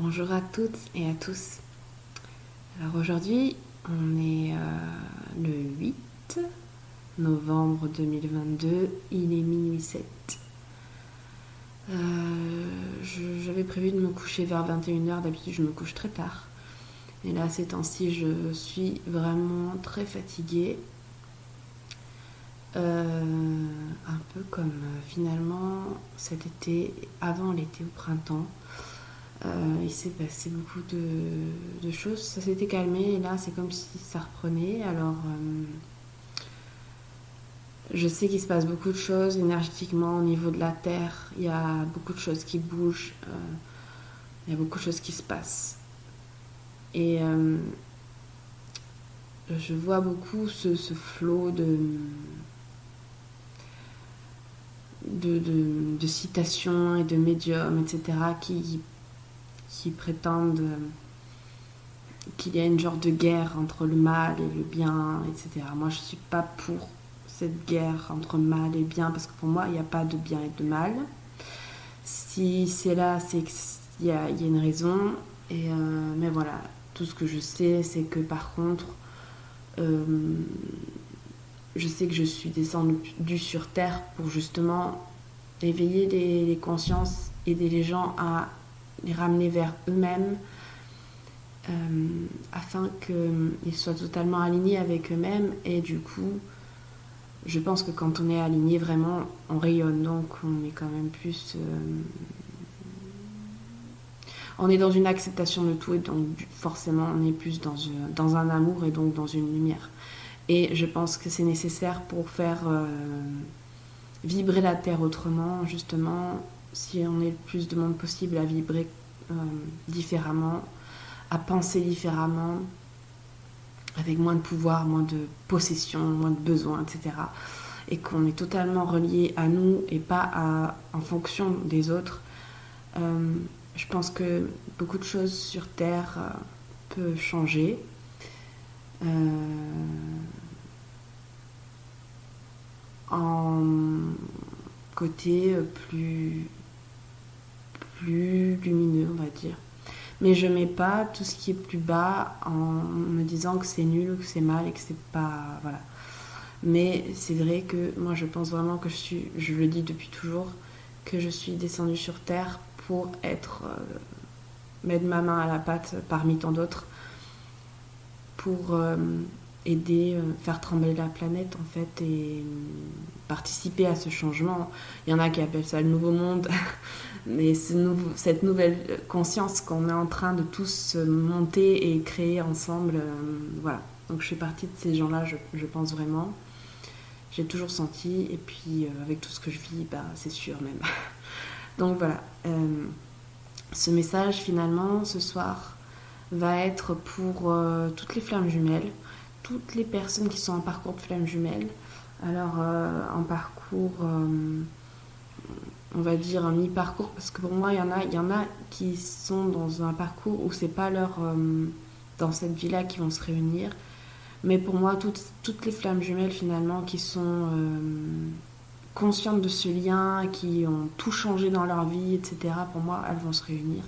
Bonjour à toutes et à tous. Alors aujourd'hui, on est le 8 novembre 2022, il est minuit 7. J'avais prévu de me coucher vers 21h, d'habitude je me couche très tard. Et là, ces temps-ci, je suis vraiment très fatiguée. Un peu comme finalement cet été, avant l'été au printemps. Il s'est passé beaucoup de choses. Ça s'était calmé et là, c'est comme si ça reprenait. Alors, je sais qu'il se passe beaucoup de choses énergétiquement au niveau de la Terre. Il y a beaucoup de choses qui bougent. Il y a beaucoup de choses qui se passent. Et je vois beaucoup ce flot de citations et de médiums, etc., qui prétendent qu'il y a une genre de guerre entre le mal et le bien, etc. Moi, je ne suis pas pour cette guerre entre mal et bien, parce que pour moi, il n'y a pas de bien et de mal. Si c'est là, c'est qu'il y a une raison. Mais voilà, tout ce que je sais, c'est que par contre, je sais que je suis descendue sur Terre pour justement éveiller les consciences, aider les gens à les ramener vers eux-mêmes, afin qu'ils soient totalement alignés avec eux-mêmes. Et du coup, je pense que quand on est aligné vraiment, on rayonne, donc on est quand même plus... on est dans une acceptation de tout, et donc forcément on est plus dans un amour et donc dans une lumière. Et je pense que c'est nécessaire pour faire vibrer la Terre autrement, justement, si on est le plus de monde possible à vibrer différemment, à penser différemment, avec moins de pouvoir, moins de possession, moins de besoins, etc. Et qu'on est totalement relié à nous et pas en fonction des autres. Je pense que beaucoup de choses sur Terre peuvent changer. En côté plus lumineux, on va dire. Mais je mets pas tout ce qui est plus bas en me disant que c'est nul ou que c'est mal et que c'est pas... Voilà. Mais c'est vrai que moi je pense vraiment que je le dis depuis toujours, que je suis descendue sur Terre pour mettre ma main à la pâte parmi tant d'autres, pour aider, faire trembler la planète en fait, et participer à ce changement. Il y en a qui appellent ça le nouveau monde, mais cette nouvelle conscience qu'on est en train de tous monter et créer ensemble, voilà. Donc je fais partie de ces gens-là, je pense vraiment. J'ai toujours senti, et puis avec tout ce que je vis, c'est sûr même. Donc voilà, ce message finalement ce soir va être pour toutes les flammes jumelles, toutes les personnes qui sont en parcours de flammes jumelles. Alors en parcours, on va dire un mi-parcours, parce que pour moi il y en a qui sont dans un parcours où c'est pas dans cette vie-là qui vont se réunir. Mais pour moi, toutes les flammes jumelles finalement qui sont conscientes de ce lien, qui ont tout changé dans leur vie, etc., pour moi, elles vont se réunir.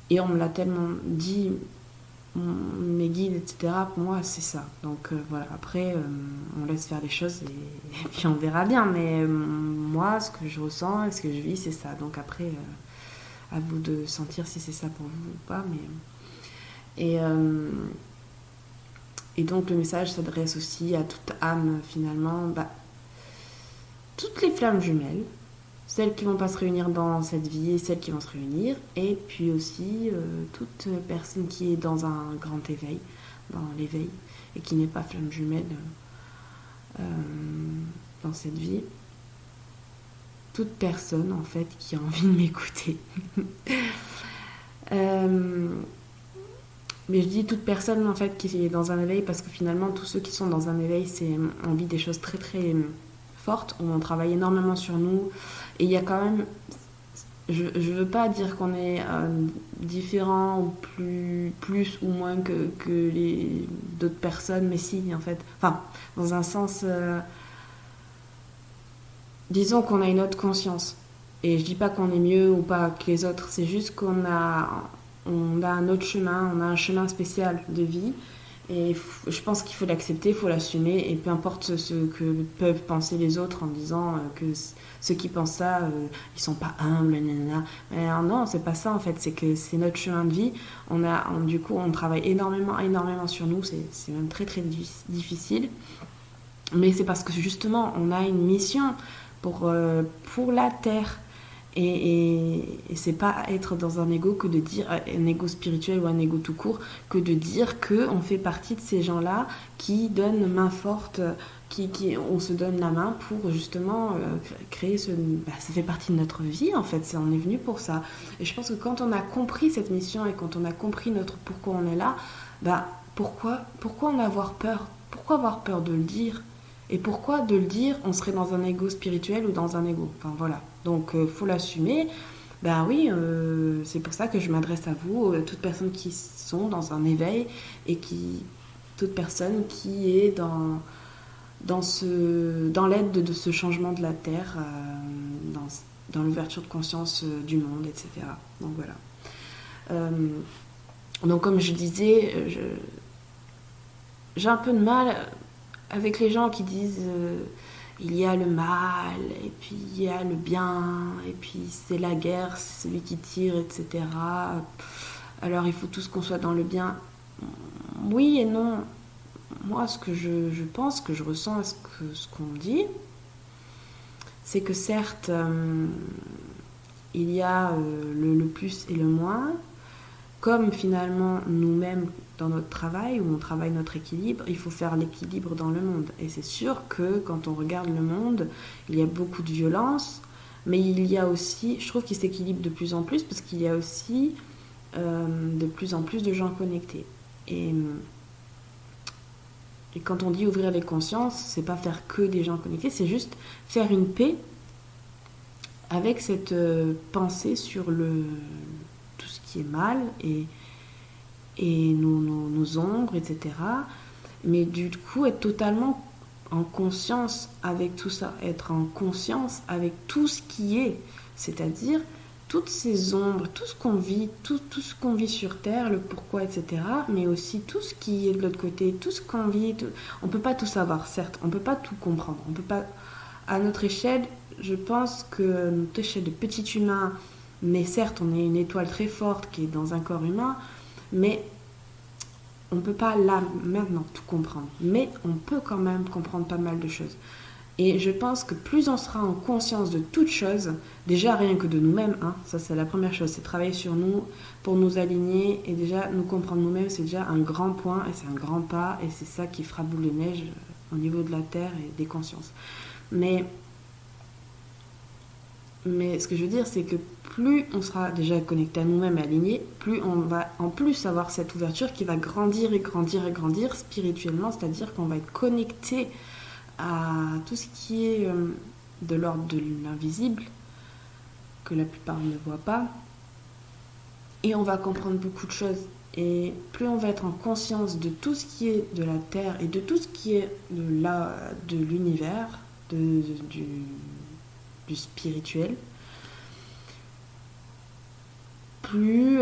Et on me l'a tellement dit, mes guides, etc., pour moi, c'est ça. Donc voilà, après, on laisse faire les choses et puis on verra bien. Mais moi, ce que je ressens et ce que je vis, c'est ça. Donc après, à vous de sentir si c'est ça pour vous ou pas. Et donc le message s'adresse aussi à toute âme finalement, toutes les flammes jumelles, celles qui ne vont pas se réunir dans cette vie et celles qui vont se réunir, et puis aussi toute personne qui est dans un grand éveil, dans l'éveil, et qui n'est pas flamme jumelle dans cette vie. Toute personne en fait qui a envie de m'écouter. Mais je dis toute personne en fait qui est dans un éveil, parce que finalement tous ceux qui sont dans un éveil, on vit des choses très très fortes, on travaille énormément sur nous, et il y a quand même, je veux pas dire qu'on est différent ou plus ou moins que les d'autres personnes, mais si en fait, enfin dans un sens, disons qu'on a une autre conscience. Et je dis pas qu'on est mieux ou pas que les autres, c'est juste on a un autre chemin, on a un chemin spécial de vie. Et je pense qu'il faut l'accepter, il faut l'assumer, et peu importe ce que peuvent penser les autres en disant que ceux qui pensent ça, ils sont pas humbles, nanana. Mais non, c'est pas ça en fait, c'est que c'est notre chemin de vie. Du coup, on travaille énormément, énormément sur nous, c'est même très, très difficile. Mais c'est parce que justement, on a une mission pour la Terre. Et c'est pas être dans un ego que de dire, un ego spirituel ou un ego tout court, que de dire qu'on fait partie de ces gens-là qui donnent main forte, on se donne la main pour justement créer ce... ça fait partie de notre vie en fait, on est venu pour ça. Et je pense que quand on a compris cette mission et quand on a compris pourquoi on est là, pourquoi en avoir peur? Pourquoi avoir peur de le dire? Et pourquoi de le dire, on serait dans un ego spirituel ou dans un ego? Enfin voilà. Donc faut l'assumer. Ben oui, c'est pour ça que je m'adresse à vous, toutes personnes qui sont dans un éveil et toute personne qui est dans l'aide de ce changement de la Terre, dans l'ouverture de conscience du monde, etc. Donc voilà. Donc comme je disais, j'ai un peu de mal avec les gens qui disent il y a le mal, et puis il y a le bien, et puis c'est la guerre, c'est celui qui tire, etc. Alors il faut tous qu'on soit dans le bien. Oui et non. Moi, ce que je pense, que je ressens, ce qu'on me dit, c'est que certes, il y a le plus et le moins, comme finalement nous-mêmes dans notre travail, où on travaille notre équilibre, il faut faire l'équilibre dans le monde. Et c'est sûr que quand on regarde le monde, il y a beaucoup de violence, mais il y a aussi, je trouve qu'il s'équilibre de plus en plus, parce qu'il y a aussi de plus en plus de gens connectés. Et quand on dit ouvrir les consciences, c'est pas faire que des gens connectés, c'est juste faire une paix avec cette pensée sur tout ce qui est mal et nos ombres, etc. Mais du coup, être totalement en conscience avec tout ça, être en conscience avec tout ce qui est, c'est-à-dire toutes ces ombres, tout ce qu'on vit, tout ce qu'on vit sur Terre, le pourquoi, etc. Mais aussi tout ce qui est de l'autre côté, tout ce qu'on vit. On ne peut pas tout savoir, certes, on ne peut pas tout comprendre. On peut pas, à notre échelle, je pense que notre échelle de petit humain, mais certes, on est une étoile très forte qui est dans un corps humain, mais on ne peut pas là, maintenant, tout comprendre. Mais on peut quand même comprendre pas mal de choses. Et je pense que plus on sera en conscience de toutes choses, déjà rien que de nous-mêmes, hein, ça c'est la première chose, c'est travailler sur nous pour nous aligner et déjà nous comprendre nous-mêmes, c'est déjà un grand point et c'est un grand pas et c'est ça qui fera boule de neige au niveau de la Terre et des consciences. Mais ce que je veux dire, c'est que plus on sera déjà connecté à nous-mêmes et aligné, plus on va en plus avoir cette ouverture qui va grandir et grandir et grandir spirituellement, c'est-à-dire qu'on va être connecté à tout ce qui est de l'ordre de l'invisible, que la plupart ne voient pas, et on va comprendre beaucoup de choses. Et plus on va être en conscience de tout ce qui est de la Terre et de tout ce qui est de l'univers, du spirituel, plus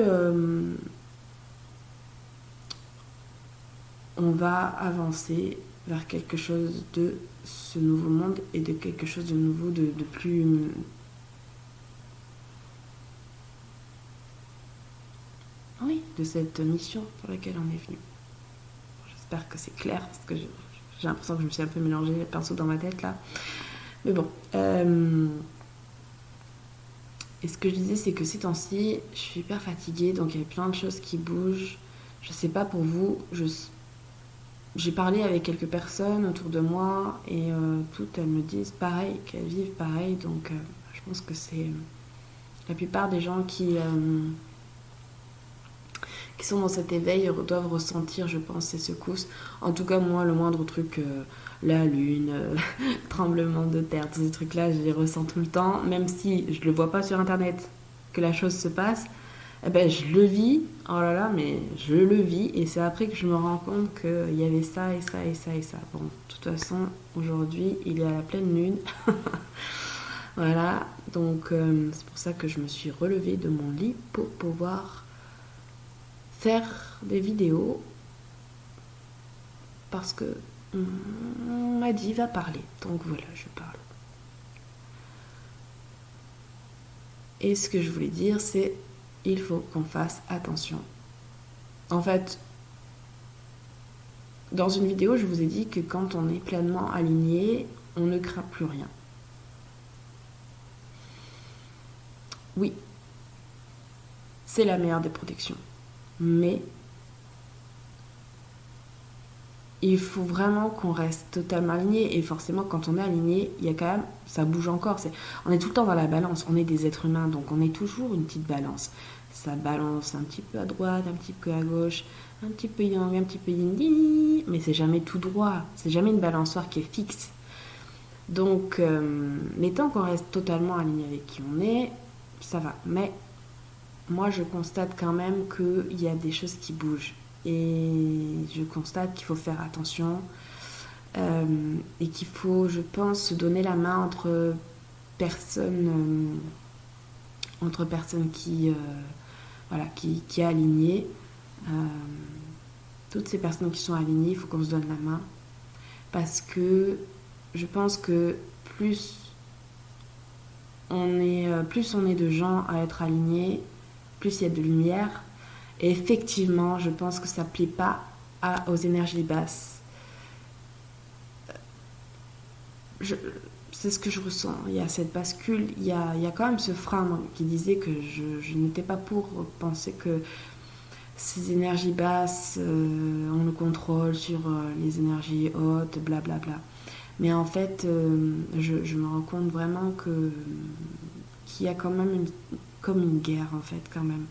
on va avancer vers quelque chose de ce nouveau monde et de quelque chose de nouveau, de plus... Oui, de cette mission pour laquelle on est venu. J'espère que c'est clair, parce que j'ai l'impression que je me suis un peu mélangé les pinceaux dans ma tête, là. Mais bon. Et ce que je disais, c'est que ces temps-ci, je suis hyper fatiguée, donc il y a plein de choses qui bougent. Je sais pas pour vous, j'ai parlé avec quelques personnes autour de moi et toutes elles me disent pareil, qu'elles vivent pareil. Donc je pense que c'est la plupart des gens qui sont dans cet éveil doivent ressentir, je pense, ces secousses. En tout cas, moi, le moindre truc, la lune, tremblement de terre, tous ces trucs-là, je les ressens tout le temps. Même si je le vois pas sur Internet que la chose se passe, eh ben, je le vis, oh là là, mais je le vis, et c'est après que je me rends compte qu'il y avait ça, et ça, et ça, et ça. Bon, de toute façon, aujourd'hui, il est à la pleine lune. Voilà, donc c'est pour ça que je me suis relevée de mon lit pour pouvoir faire des vidéos parce que on m'a dit va parler. Donc voilà, je parle. Et ce que je voulais dire, c'est il faut qu'on fasse attention. En fait, dans une vidéo, je vous ai dit que quand on est pleinement aligné, on ne craint plus rien. Oui, c'est la meilleure des protections. Mais il faut vraiment qu'on reste totalement aligné. Et forcément, quand on est aligné, il y a quand même, ça bouge encore. On est tout le temps dans la balance. On est des êtres humains, donc on est toujours une petite balance. Ça balance un petit peu à droite, un petit peu à gauche, un petit peu yang, un petit peu yin, mais c'est jamais tout droit. C'est jamais une balançoire qui est fixe. Donc, mais tant qu'on reste totalement aligné avec qui on est, ça va. Mais moi, je constate quand même qu'il y a des choses qui bougent. Et je constate qu'il faut faire attention et qu'il faut, je pense, se donner la main personnes, entre personnes voilà, qui est alignées. Toutes ces personnes qui sont alignées, il faut qu'on se donne la main. Parce que je pense que plus on est de gens à être alignés, plus il y a de lumière. Et effectivement, je pense que ça ne plaît pas aux énergies basses. C'est ce que je ressens. Il y a cette bascule, il y a quand même ce frein qui disait que je n'étais pas pour penser que ces énergies basses, on le contrôle sur les énergies hautes, blablabla. Mais en fait, je me rends compte vraiment qu'il y a quand même comme une guerre, en fait, quand même.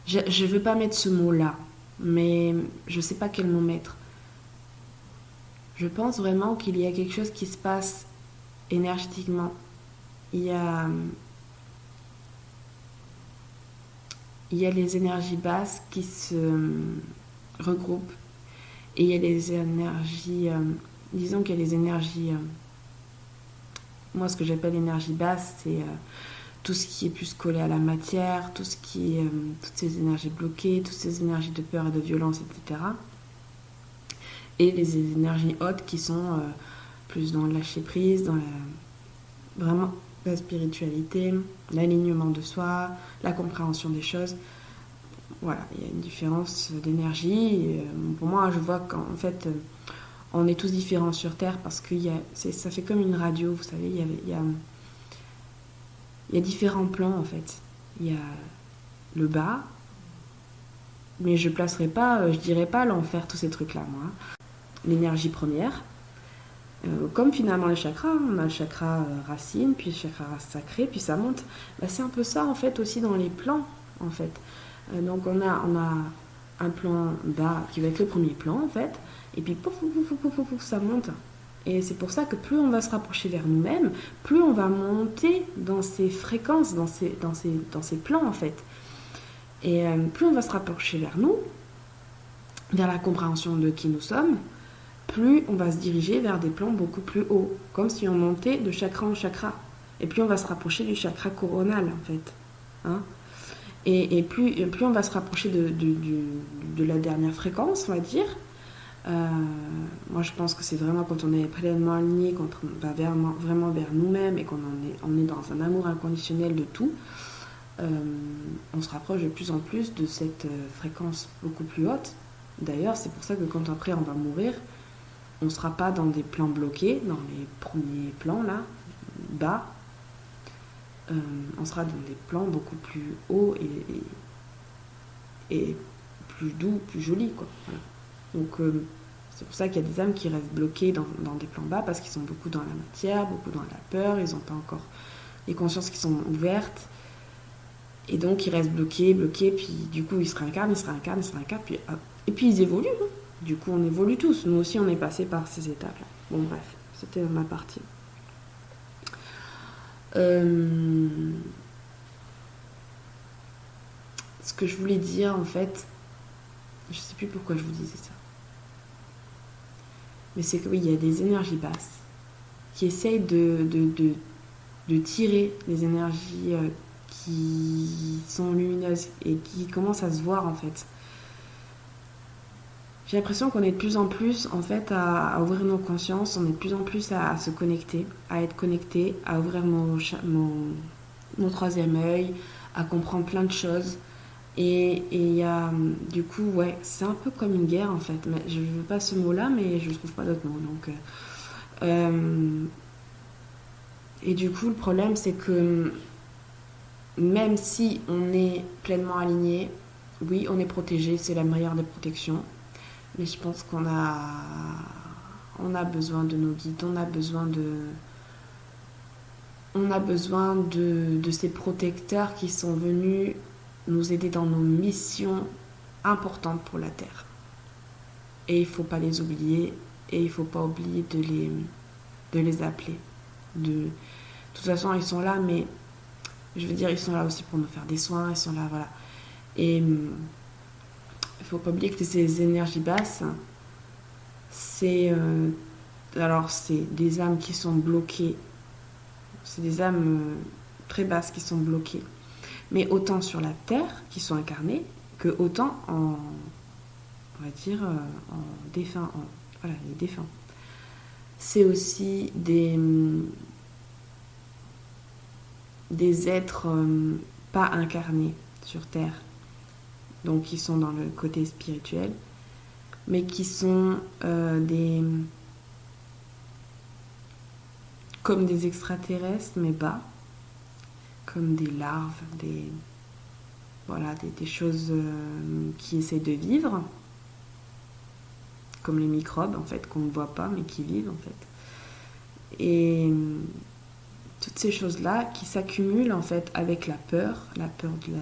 Je ne veux pas mettre ce mot-là, mais je ne sais pas quel mot mettre. Je pense vraiment qu'il y a quelque chose qui se passe énergétiquement. Il y a les énergies basses qui se regroupent. Et il y a les énergies... disons qu'il y a les énergies... moi, ce que j'appelle énergie basse, c'est... tout ce qui est plus collé à la matière, tout ce qui est, toutes ces énergies bloquées, toutes ces énergies de peur et de violence, etc. Et les énergies hautes qui sont plus dans le lâcher prise, dans vraiment la spiritualité, l'alignement de soi, la compréhension des choses. Voilà, il y a une différence d'énergie. Et, pour moi, je vois qu'en fait, on est tous différents sur Terre parce que ça fait comme une radio, vous savez, il y a différents plans en fait. Il y a le bas, mais je placerai pas, je dirais pas l'enfer, tous ces trucs-là, moi. L'énergie première, comme finalement les chakras, on a le chakra racine, puis le chakra sacré, puis ça monte. Bah, c'est un peu ça en fait aussi dans les plans, en fait. Donc on a un plan bas qui va être le premier plan en fait, et puis pouf, pouf, pouf, pouf, pouf, ça monte. Et c'est pour ça que plus on va se rapprocher vers nous-mêmes, plus on va monter dans ces fréquences, dans ces plans en fait. Et plus on va se rapprocher vers nous, vers la compréhension de qui nous sommes, plus on va se diriger vers des plans beaucoup plus hauts, comme si on montait de chakra en chakra. Et plus on va se rapprocher du chakra coronal en fait. Hein, et plus on va se rapprocher de la dernière fréquence, on va dire. Moi je pense que c'est vraiment quand on est pleinement aligné, quand on va vraiment vers nous-mêmes et qu'on on est dans un amour inconditionnel de tout, on se rapproche de plus en plus de cette fréquence beaucoup plus haute. D'ailleurs c'est pour ça que quand après on va mourir, on ne sera pas dans des plans bloqués, dans les premiers plans là, bas, on sera dans des plans beaucoup plus hauts et plus doux, plus jolis quoi. Voilà. Donc c'est pour ça qu'il y a des âmes qui restent bloquées dans des plans bas parce qu'ils sont beaucoup dans la matière, beaucoup dans la peur, ils n'ont pas encore les consciences qui sont ouvertes et donc ils restent bloqués, puis du coup ils se réincarnent, puis, et puis ils évoluent. Hein. Du coup on évolue tous, nous aussi on est passé par ces étapes-là. Bon bref, c'était ma partie. Ce que je voulais dire en fait, je sais plus pourquoi je vous disais ça. Mais c'est que oui, il y a des énergies basses qui essayent de de tirer les énergies qui sont lumineuses et qui commencent à se voir en fait. J'ai l'impression qu'on est de plus en plus en fait à ouvrir nos consciences, on est de plus en plus à se connecter, à être connecté, à ouvrir mon troisième œil, à comprendre plein de choses. Et il y a du coup, ouais, c'est un peu comme une guerre en fait. Mais je veux pas ce mot-là, mais je ne trouve pas d'autre mot. Donc, et du coup, le problème, c'est que même si on est pleinement aligné, oui, on est protégé, c'est la meilleure des protections. Mais je pense on a besoin de nos guides, on a besoin de ces protecteurs qui sont venus nous aider dans nos missions importantes pour la Terre. Et il ne faut pas les oublier, et il ne faut pas oublier de les appeler. De toute façon, ils sont là, mais je veux dire, ils sont là aussi pour nous faire des soins, ils sont là, voilà. Et il ne faut pas oublier que ces énergies basses, c'est des âmes qui sont bloquées, c'est des âmes très basses qui sont bloquées, mais autant sur la terre qui sont incarnées que autant en, on va dire, en défunts, voilà, les défunts. C'est aussi des êtres pas incarnés sur terre, donc qui sont dans le côté spirituel, mais qui sont comme des extraterrestres, mais bas, comme des larves, des choses qui essaient de vivre, comme les microbes, en fait, qu'on ne voit pas, mais qui vivent, en fait. Et toutes ces choses-là qui s'accumulent, en fait, avec la peur de la...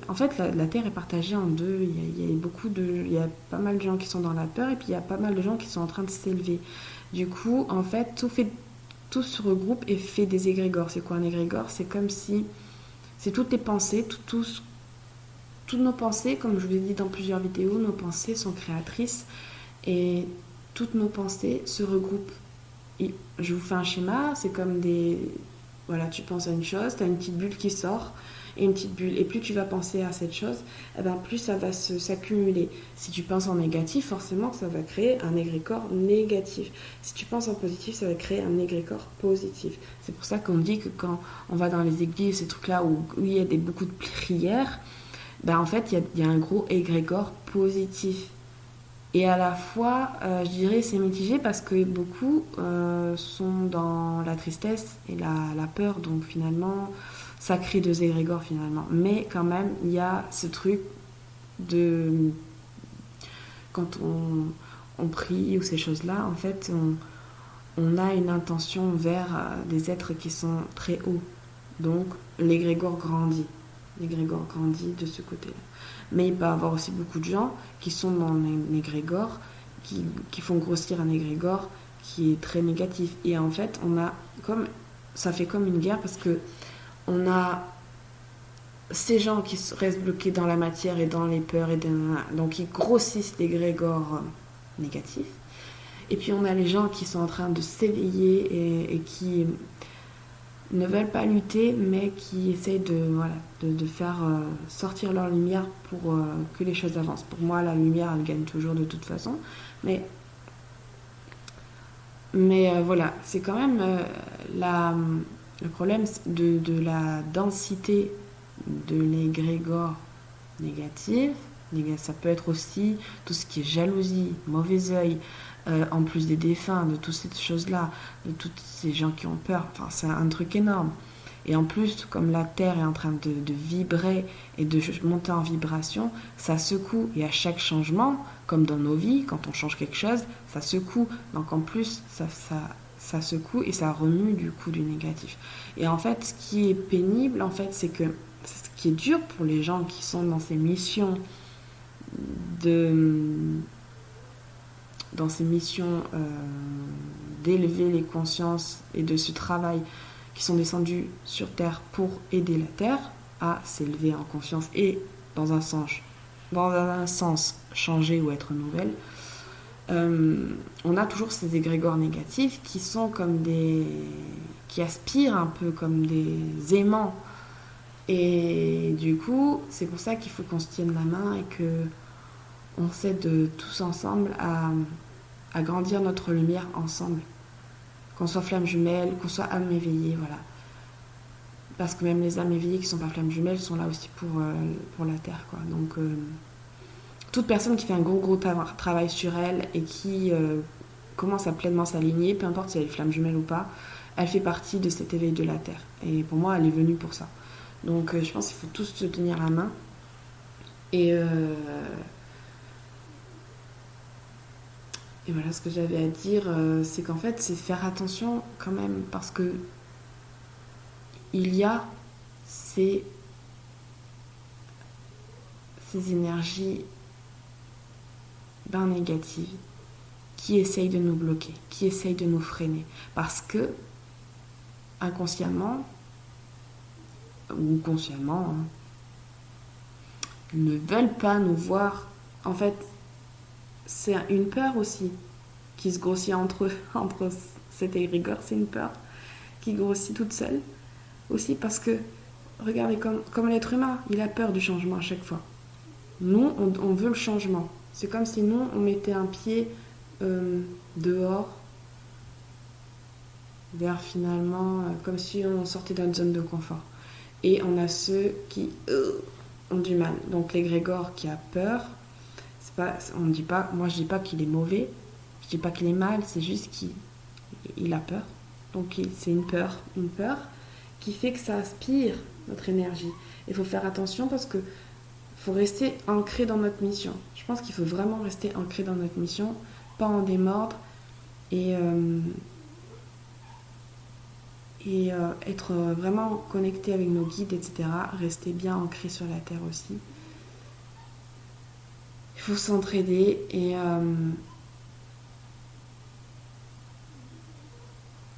En fait, la Terre est partagée en deux. Il y a pas mal de gens qui sont dans la peur et puis il y a pas mal de gens qui sont en train de s'élever. Du coup, en fait, tout se regroupe et fait des égrégores. C'est quoi un égrégore? C'est comme si... C'est toutes les pensées, toutes nos pensées, comme je vous l'ai dit dans plusieurs vidéos, nos pensées sont créatrices et toutes nos pensées se regroupent. Et je vous fais un schéma, c'est comme des... Voilà, tu penses à une chose, tu as une petite bulle qui sort, et une petite bulle. Et plus tu vas penser à cette chose, eh ben plus ça va s'accumuler. Si tu penses en négatif, forcément ça va créer un égrégore négatif. Si tu penses en positif, ça va créer un égrégore positif. C'est pour ça qu'on dit que quand on va dans les églises, ces trucs-là où il y a beaucoup de prières, ben en fait il y a un gros égrégore positif. Et à la fois, je dirais, c'est mitigé parce que beaucoup sont dans la tristesse et la peur. Donc finalement, ça crée deux égrégores finalement. Mais quand même, il y a ce truc de... Quand on prie ou ces choses-là, en fait, on a une intention vers des êtres qui sont très hauts. Donc l'égrégore grandit. L'égrégore grandit de ce côté-là. Mais il peut y avoir aussi beaucoup de gens qui sont dans un égrégore, qui font grossir un égrégore qui est très négatif. Et en fait, ça fait comme une guerre parce que on a ces gens qui restent bloqués dans la matière et dans les peurs, donc ils grossissent l'égrégore négatif. Et puis on a les gens qui sont en train de s'éveiller et qui ne veulent pas lutter, mais qui essayent de faire sortir leur lumière pour que les choses avancent. Pour moi, la lumière, elle gagne toujours de toute façon. Mais voilà, c'est quand même le problème de la densité de l'égrégore négatif. Ça peut être aussi tout ce qui est jalousie, mauvais œil, en plus des défunts, de toutes ces choses-là, de tous ces gens qui ont peur. Enfin, c'est un truc énorme. Et en plus, comme la Terre est en train de vibrer et de monter en vibration, ça secoue. Et à chaque changement, comme dans nos vies, quand on change quelque chose, ça secoue. Donc en plus, ça secoue et ça remue du coup du négatif. Et en fait, ce qui est pénible, en fait, c'est que ce qui est dur pour les gens qui sont dans ces missions d'élever les consciences et de ce travail qui sont descendus sur Terre pour aider la Terre à s'élever en conscience et dans un sens changer ou être nouvelle, on a toujours ces égrégores négatifs qui qui aspirent un peu comme des aimants. Et du coup, c'est pour ça qu'il faut qu'on se tienne la main et que on s'aide tous ensemble à grandir notre lumière ensemble. Qu'on soit flamme jumelle, qu'on soit âme éveillée, voilà. Parce que même les âmes éveillées qui sont pas flammes jumelles sont là aussi pour la Terre, quoi. Donc, toute personne qui fait un gros travail sur elle et qui commence à pleinement s'aligner, peu importe si elle est flamme jumelle ou pas, elle fait partie de cet éveil de la Terre. Et pour moi, elle est venue pour ça. Donc, je pense qu'il faut tous se tenir la main. Et voilà, ce que j'avais à dire, c'est qu'en fait, c'est faire attention quand même, parce que il y a ces énergies négatives qui essayent de nous bloquer, qui essayent de nous freiner. Parce que, inconsciemment, ou consciemment, hein, ils ne veulent pas nous voir. En fait, c'est une peur aussi qui se grossit entre cet égrégore, c'est une peur qui grossit toute seule. Aussi parce que, regardez, comme l'être humain, il a peur du changement à chaque fois. Nous, on veut le changement. C'est comme si nous, on mettait un pied dehors, vers finalement, comme si on sortait d'une zone de confort. Et on a ceux qui ont du mal. Donc l'égrégore qui a peur, on dit pas, moi je dis pas qu'il est mauvais, je dis pas qu'il est mal, c'est juste qu'il a peur. Donc c'est une peur qui fait que ça aspire notre énergie. Il faut faire attention parce que faut rester ancré dans notre mission. Je pense qu'il faut vraiment rester ancré dans notre mission, pas en démordre et être vraiment connecté avec nos guides, etc. Rester bien ancré sur la terre aussi. Il faut s'entraider et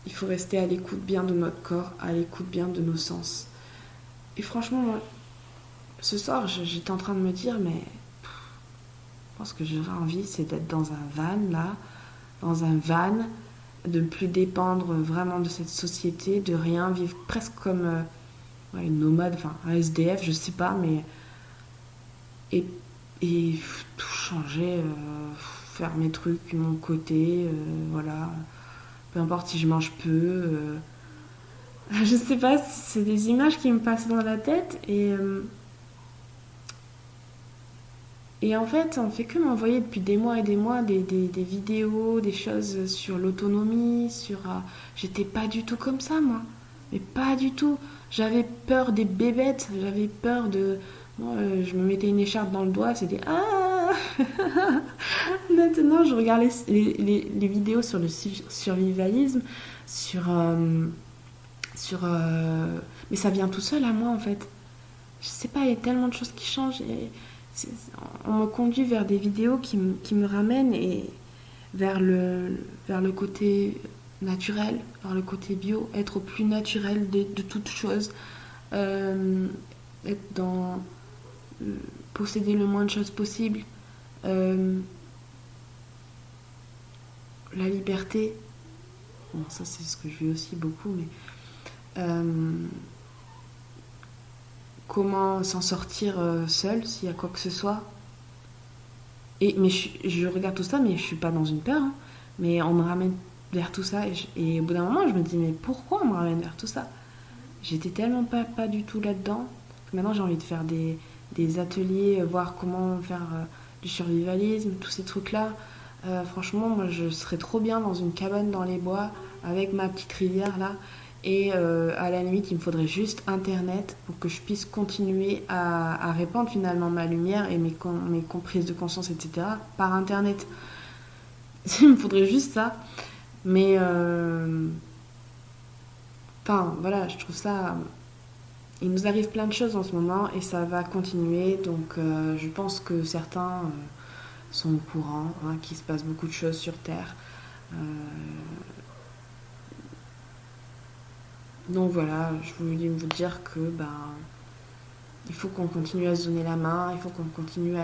il faut rester à l'écoute bien de notre corps, à l'écoute bien de nos sens. Et franchement, moi, ce soir, j'étais en train de me dire, mais je pense que j'aurais envie, c'est d'être dans un van, là, dans un van, de ne plus dépendre vraiment de cette société, de rien, vivre presque comme une nomade, enfin un SDF, je sais pas, mais et tout changer, faire mes trucs de mon côté, voilà, peu importe si je mange peu, je sais pas, c'est des images qui me passent dans la tête et en fait, on fait que m'envoyer depuis des mois et des mois des vidéos, des choses sur l'autonomie, j'étais pas du tout comme ça, moi. Mais pas du tout. J'avais peur des bébêtes, j'avais peur de... Moi, je me mettais une écharpe dans le doigt, c'était... Ah. Maintenant, je regarde les vidéos sur le survivalisme, mais ça vient tout seul à moi, en fait. Je sais pas, il y a tellement de choses qui changent on me conduit vers des vidéos qui me ramènent vers le côté naturel, vers le côté bio, être au plus naturel de toute chose, être dans posséder le moins de choses possible, la liberté. Bon, ça c'est ce que je vis aussi beaucoup, mais comment s'en sortir seul s'il y a quoi que ce soit. Mais je regarde tout ça, mais je suis pas dans une peur, hein. Mais on me ramène vers tout ça et au bout d'un moment je me dis mais pourquoi on me ramène vers tout ça? J'étais tellement pas du tout là-dedans que maintenant j'ai envie de faire des ateliers, voir comment faire du survivalisme, tous ces trucs là. Franchement, moi je serais trop bien dans une cabane dans les bois avec ma petite rivière là. Et à la limite, il me faudrait juste Internet pour que je puisse continuer à répandre finalement ma lumière et mes comprises de conscience, etc. par Internet. Il me faudrait juste ça. Mais, enfin, voilà, je trouve ça... Il nous arrive plein de choses en ce moment et ça va continuer. Donc, je pense que certains sont au courant, hein, qu'il se passe beaucoup de choses sur Terre. Donc voilà, je voulais vous dire que il faut qu'on continue à se donner la main, il faut qu'on continue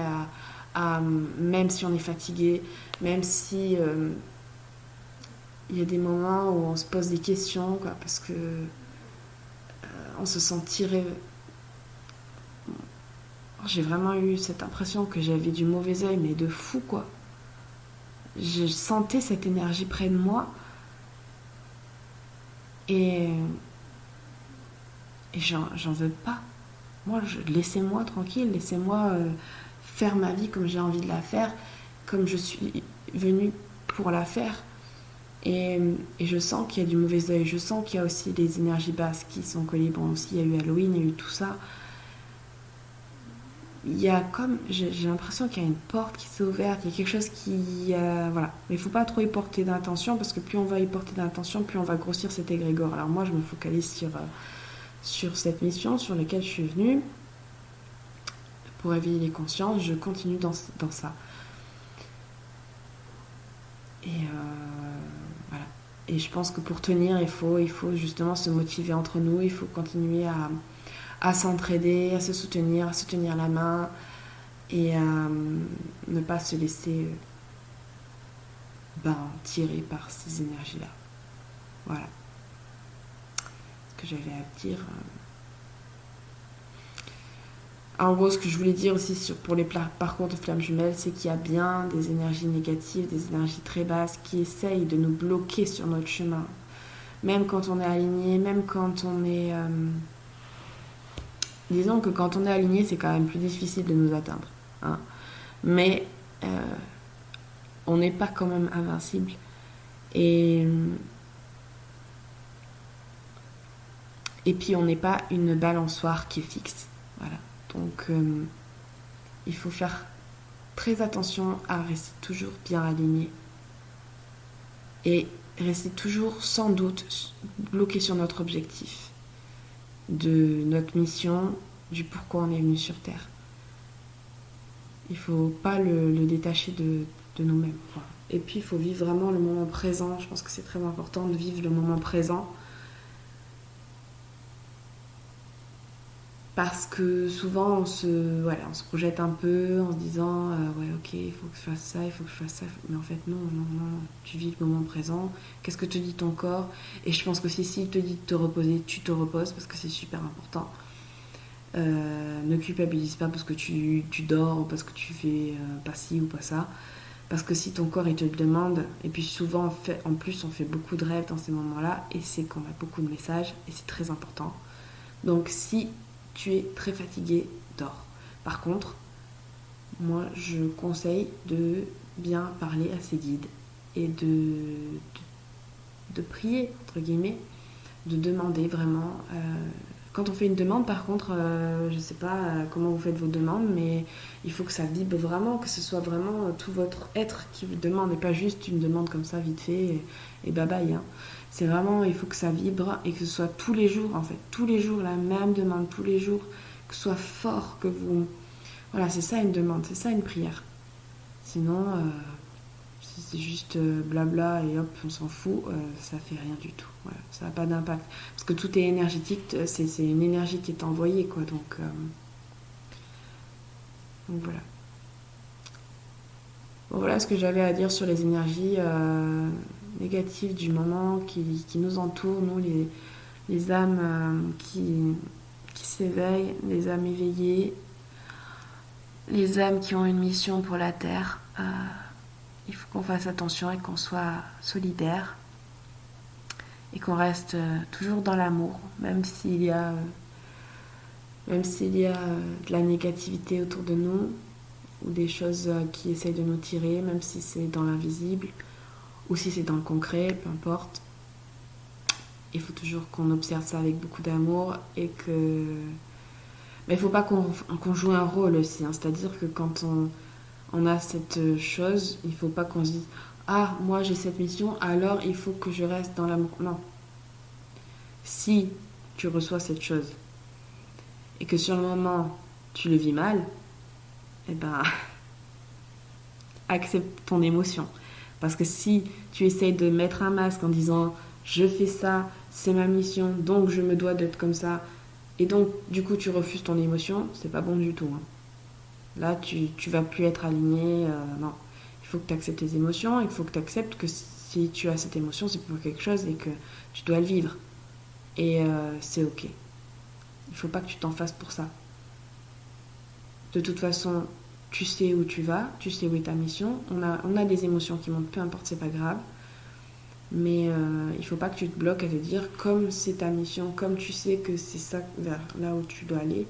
même si on est fatigué, même si il y a des moments où on se pose des questions, quoi, parce que on se sent tiré. J'ai vraiment eu cette impression que j'avais du mauvais œil, mais de fou, quoi. Je sentais cette énergie près de moi et, et j'en veux pas. Laissez-moi tranquille, laissez-moi faire ma vie comme j'ai envie de la faire, comme je suis venue pour la faire. Et je sens qu'il y a du mauvais œil, je sens qu'il y a aussi des énergies basses qui sont collées. Bon, aussi, il y a eu Halloween, il y a eu tout ça. Il y a comme, j'ai l'impression qu'il y a une porte qui s'est ouverte, il y a quelque chose qui... voilà. Mais il ne faut pas trop y porter d'intention, parce que plus on va y porter d'intention, plus on va grossir cet égrégore. Alors moi, je me focalise sur cette mission sur laquelle je suis venue. Pour éveiller les consciences, je continue dans ça. Et voilà. Et je pense que pour tenir, il faut justement se motiver entre nous, il faut continuer à s'entraider, à se soutenir, à se tenir la main et à ne pas se laisser tirer par ces énergies-là. Voilà ce que j'avais à dire. En gros, ce que je voulais dire aussi pour les parcours de flammes jumelles, c'est qu'il y a bien des énergies négatives, des énergies très basses qui essayent de nous bloquer sur notre chemin. Même quand on est aligné, même quand on est... disons que quand on est aligné, c'est quand même plus difficile de nous atteindre. Hein. Mais on n'est pas quand même invincible. Et puis on n'est pas une balançoire qui est fixe. Voilà. Donc il faut faire très attention à rester toujours bien aligné. Et rester toujours sans doute bloqué sur notre objectif, de notre mission, du pourquoi on est venu sur Terre. Il ne faut pas le détacher de nous-mêmes. Voilà. Et puis il faut vivre vraiment le moment présent. Je pense que c'est très important de vivre le moment présent. Parce que souvent on se projette un peu en se disant ouais ok il faut que je fasse ça, il faut que je fasse ça, mais en fait non, tu vis le moment présent, qu'est-ce que te dit ton corps, et je pense que s'il te dit de te reposer, tu te reposes parce que c'est super important. Ne culpabilise pas parce que tu dors ou parce que tu fais pas ci ou pas ça, parce que si ton corps il te le demande, et puis souvent en plus on fait beaucoup de rêves dans ces moments-là, et c'est qu'on a beaucoup de messages et c'est très important. Donc si tu es très fatigué, dors. Par contre, moi je conseille de bien parler à ses guides et de prier, entre guillemets, de demander vraiment. Quand on fait une demande, par contre, je ne sais pas comment vous faites vos demandes, mais il faut que ça vibre vraiment, que ce soit vraiment tout votre être qui vous demande, et pas juste une demande comme ça, vite fait, et bye bye. Hein. C'est vraiment, il faut que ça vibre, et que ce soit tous les jours, en fait. Tous les jours, la même demande, tous les jours, que ce soit fort, que vous... Voilà, c'est ça une demande, c'est ça une prière. Sinon, si c'est juste blabla et hop, on s'en fout, ça fait rien du tout. Voilà, ça n'a pas d'impact. Parce que tout est énergétique, c'est une énergie qui est envoyée, quoi. Donc voilà. Bon, voilà ce que j'avais à dire sur les énergies négatives du moment qui nous entourent, nous, les âmes qui s'éveillent, les âmes éveillées, les âmes qui ont une mission pour la Terre. Il faut qu'on fasse attention et qu'on soit solidaire et qu'on reste toujours dans l'amour, même s'il y a de la négativité autour de nous ou des choses qui essayent de nous tirer, même si c'est dans l'invisible ou si c'est dans le concret, peu importe. Il faut toujours qu'on observe ça avec beaucoup d'amour et que... Mais il ne faut pas qu'on joue un rôle aussi, hein. C'est-à-dire que quand on a cette chose, il ne faut pas qu'on se dise « Ah, moi j'ai cette mission, alors il faut que je reste dans l'amour. » Non. Si tu reçois cette chose et que sur le moment tu le vis mal, eh ben, accepte ton émotion. Parce que si tu essayes de mettre un masque en disant « Je fais ça, c'est ma mission, donc je me dois d'être comme ça », et donc du coup tu refuses ton émotion, c'est pas bon du tout. Hein. Là, tu vas plus être aligné. Non, il faut que tu acceptes tes émotions. Il faut que tu acceptes que Si tu as cette émotion, c'est pour quelque chose et que tu dois le vivre. Et c'est ok. Il faut pas que tu t'en fasses pour ça. De toute façon, tu sais où tu vas, tu sais où est ta mission. On a des émotions qui montent, peu importe, c'est pas grave. Mais il faut pas que tu te bloques à te dire, comme c'est ta mission, comme tu sais que c'est ça vers là où tu dois aller,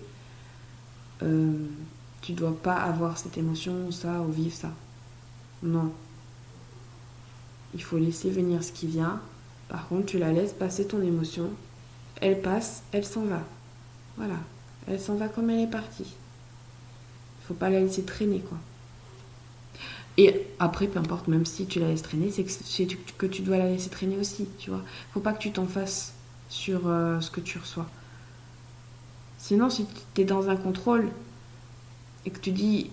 tu dois pas avoir cette émotion, ça, ou vivre ça. Non. Il faut laisser venir ce qui vient. Par contre, tu la laisses passer ton émotion. Elle passe, elle s'en va. Voilà. Elle s'en va comme elle est partie. Il faut pas la laisser traîner, quoi. Et après, peu importe, même si tu la laisses traîner, c'est que tu dois la laisser traîner aussi, tu vois. Faut pas que tu t'en fasses sur ce que tu reçois. Sinon, si tu es dans un contrôle et que tu dis,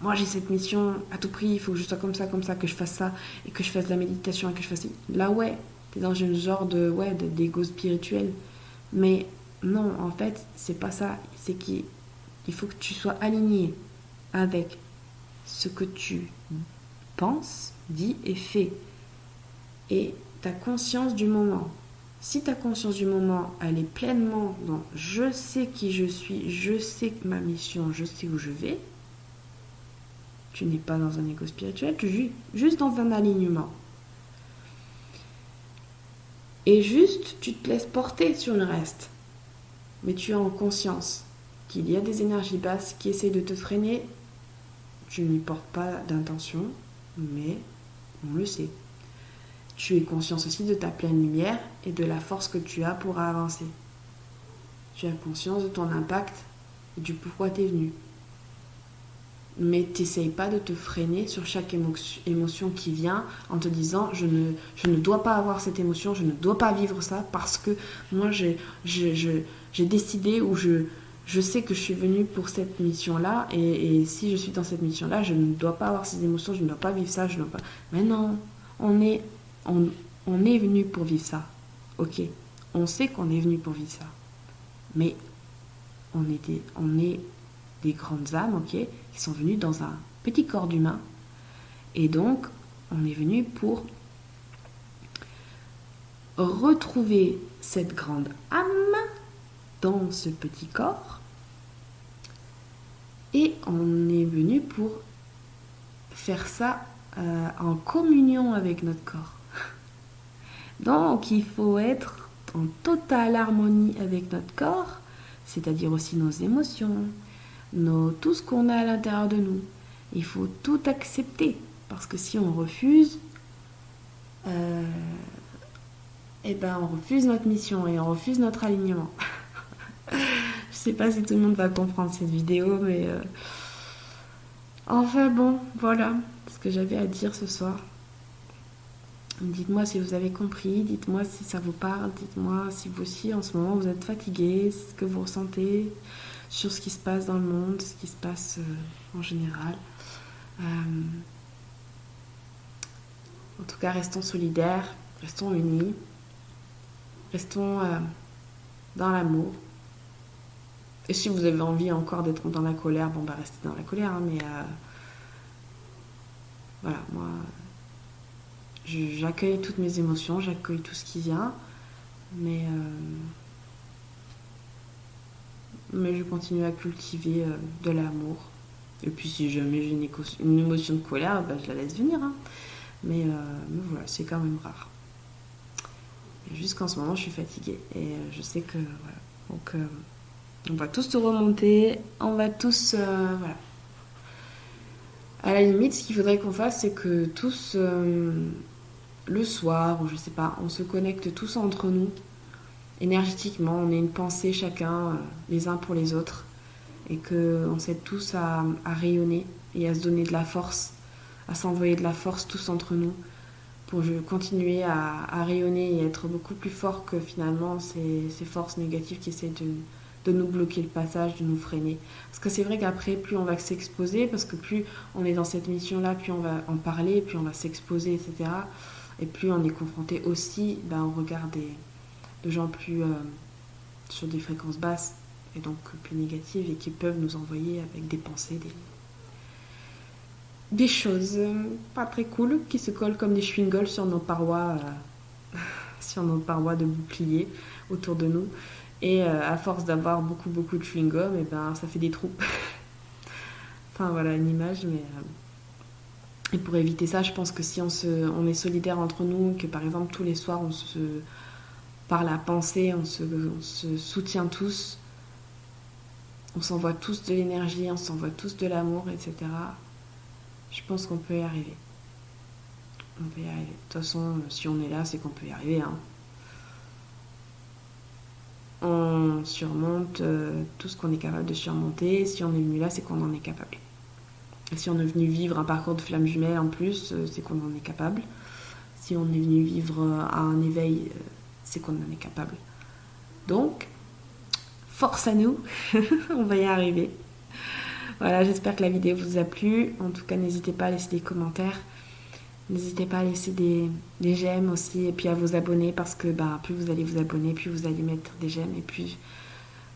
moi j'ai cette mission, à tout prix, il faut que je sois comme ça, que je fasse ça, et que je fasse de la méditation, et que je fasse... Là, ouais, t'es dans un genre d'égo spirituel. Mais non, en fait, c'est pas ça. C'est qu'il faut que tu sois aligné avec ce que tu penses, dis et fais. Et ta conscience du moment. Si ta conscience du moment, elle est pleinement dans je sais qui je suis, je sais que ma mission, je sais où je vais, tu n'es pas dans un égo spirituel, tu es juste dans un alignement. Et juste, tu te laisses porter sur le reste. Mais tu as en conscience qu'il y a des énergies basses qui essaient de te freiner. Tu n'y portes pas d'intention, mais on le sait. Tu es conscience aussi de ta pleine lumière et de la force que tu as pour avancer. Tu as conscience de ton impact et du pourquoi tu es venu. Mais t'essayes pas de te freiner sur chaque émotion qui vient en te disant je ne dois pas avoir cette émotion, je ne dois pas vivre ça parce que moi j'ai décidé ou je sais que je suis venue pour cette mission-là et si je suis dans cette mission-là, je ne dois pas avoir ces émotions, je ne dois pas vivre ça, je ne dois pas... Mais non, on est venu pour vivre ça. Ok, on sait qu'on est venu pour vivre ça. Mais on est des grandes âmes, ok, qui sont venues dans un petit corps d'humain. Et donc, on est venu pour retrouver cette grande âme dans ce petit corps. Et on est venu pour faire ça en communion avec notre corps. Donc, il faut être en totale harmonie avec notre corps, c'est-à-dire aussi nos émotions, tout ce qu'on a à l'intérieur de nous. Il faut tout accepter, parce que si on refuse, on refuse notre mission et on refuse notre alignement. Je sais pas si tout le monde va comprendre cette vidéo, mais enfin bon, voilà ce que j'avais à dire ce soir. Dites-moi si vous avez compris, dites-moi si ça vous parle, dites-moi si vous aussi en ce moment vous êtes fatigué, ce que vous ressentez sur ce qui se passe dans le monde, ce qui se passe en général. En tout cas, restons solidaires, restons unis, restons dans l'amour. Et si vous avez envie encore d'être dans la colère, restez dans la colère, hein, mais voilà, moi, j'accueille toutes mes émotions, j'accueille tout ce qui vient, mais je continue à cultiver de l'amour. Et puis si jamais j'ai une émotion de colère, je la laisse venir. Hein. Mais voilà, c'est quand même rare. Et juste qu'en ce moment, je suis fatiguée. Et je sais que, voilà. Donc, on va tous se remonter. On va tous, voilà. À la limite, ce qu'il faudrait qu'on fasse, c'est que tous, le soir, ou je sais pas, on se connecte tous entre nous. Énergétiquement, on ait une pensée chacun, les uns pour les autres. Et qu'on s'aide tous à rayonner et à se donner de la force, à s'envoyer de la force tous entre nous pour continuer à rayonner et être beaucoup plus fort que finalement ces forces négatives qui essaient de nous bloquer le passage, de nous freiner. Parce que c'est vrai qu'après, plus on va s'exposer, parce que plus on est dans cette mission-là, plus on va en parler, plus on va s'exposer, etc. Et plus on est confronté aussi au regard de gens plus sur des fréquences basses, et donc plus négatives et qui peuvent nous envoyer avec des pensées, des choses pas très cool qui se collent comme des chewing-gums sur nos parois, sur nos parois de bouclier autour de nous. Et à force d'avoir beaucoup beaucoup de chewing-gum, et ben ça fait des trous. Enfin voilà une image, mais et pour éviter ça, je pense que si on est solidaire entre nous, que par exemple tous les soirs on se par la pensée, on se soutient tous, on s'envoie tous de l'énergie, on s'envoie tous de l'amour, etc. Je pense qu'on peut y arriver. On peut y arriver. De toute façon, si on est là, c'est qu'on peut y arriver. Hein. On surmonte tout ce qu'on est capable de surmonter. Si on est venu là, c'est qu'on en est capable. Et si on est venu vivre un parcours de flamme jumelle en plus, c'est qu'on en est capable. Si on est venu vivre un éveil, c'est qu'on en est capable. Donc, force à nous, on va y arriver. Voilà, j'espère que la vidéo vous a plu. En tout cas, n'hésitez pas à laisser des commentaires. N'hésitez pas à laisser des j'aime aussi et puis à vous abonner parce que plus vous allez vous abonner, plus vous allez mettre des j'aime et puis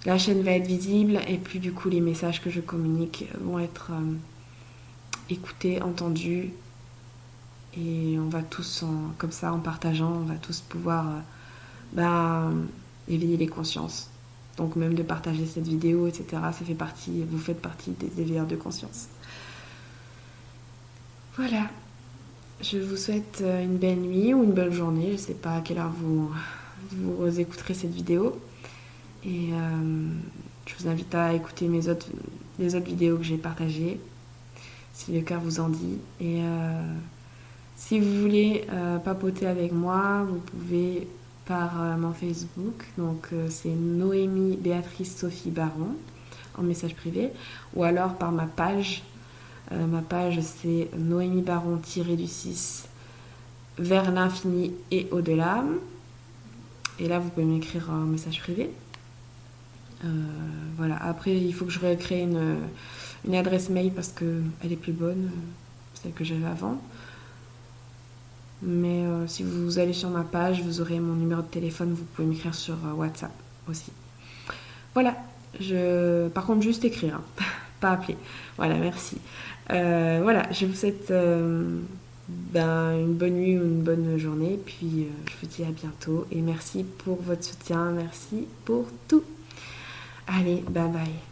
la chaîne va être visible et plus du coup les messages que je communique vont être écoutés, entendus et on va tous, comme ça en partageant, on va tous pouvoir éveiller les consciences. Donc même de partager cette vidéo, etc., ça fait partie, vous faites partie des éveilleurs de conscience. Voilà. Je vous souhaite une belle nuit ou une belle journée. Je ne sais pas à quelle heure vous écouterez cette vidéo. Et je vous invite à écouter les autres vidéos que j'ai partagées, si le cœur vous en dit. Et si vous voulez papoter avec moi, vous pouvez par mon Facebook. Donc c'est Noémie Béatrice Sophie Baron en message privé. Ou alors par ma page. Ma page c'est Noémie Baron-du-6 vers l'infini et au-delà. Et là vous pouvez m'écrire un message privé. Voilà. Après il faut que je recrée une adresse mail parce qu'elle est plus bonne, celle que j'avais avant. Mais si vous allez sur ma page, vous aurez mon numéro de téléphone, vous pouvez m'écrire sur WhatsApp aussi. Voilà. Par contre juste écrire, hein. Pas appeler. Voilà, merci. Voilà, je vous souhaite une bonne nuit ou une bonne journée. Puis je vous dis à bientôt. Et merci pour votre soutien. Merci pour tout. Allez, bye bye.